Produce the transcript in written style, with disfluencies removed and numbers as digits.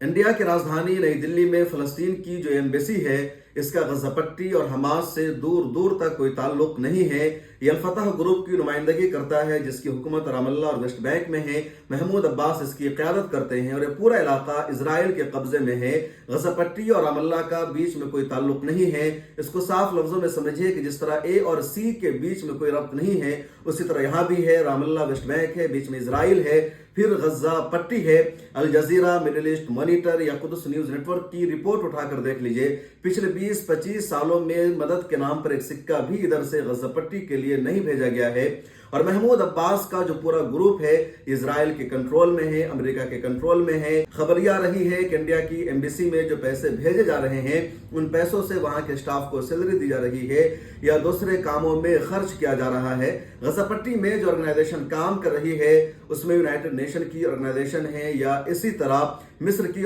India की राजधानी नई दिल्ली में फ़लस्तीन की जो एम्बेसी है, इसका गज़ा पट्टी और हमास से दूर दूर तक कोई ताल्लुक नहीं है। ये अल-फतह ग्रुप की नुमाइंदगी करता है, जिसकी हुकूमत रामल्ला और वेस्ट बैंक में है। महमूद अब्बास इसकी क़यादत करते हैं और ये पूरा इलाका इजराइल के कब्जे में है। गज़ा पट्टी और रामल्ला का बीच में कोई ताल्लुक नहीं है। इसको साफ लफ्ज़ों में समझिए कि जिस तरह ए और सी के बीच में कोई रब्त नहीं है, उसी तरह यहाँ भी है। रामल्ला वेस्ट बैंक है, बीच में इजराइल है, फिर गज़ा पट्टी है। Al Jazeera, Middle East Monitor या कुदस न्यूज़ नेटवर्क की रिपोर्ट उठाकर देख लीजिए। पिछले 20-25 सालों में मदद के नाम पर एक सिक्का भी इधर से गज़ा पट्टी के लिए नहीं भेजा गया है। और महमूद अब्बास का जो पूरा ग्रुप है, इजराइल के कंट्रोल में है, अमेरिका के कंट्रोल में है। खबर यह रही है कि इंडिया की एम्बेसी में जो पैसे भेजे जा रहे हैं, उन पैसों से वहां के स्टाफ को सैलरी दी जा रही है या दूसरे कामों में खर्च किया जा रहा है। गज़ा पट्टी में जो ऑर्गेनाइजेशन काम कर रही है, उसमें यूनाइटेड नेशन की ऑर्गेनाइजेशन है या इसी तरह मिस्र की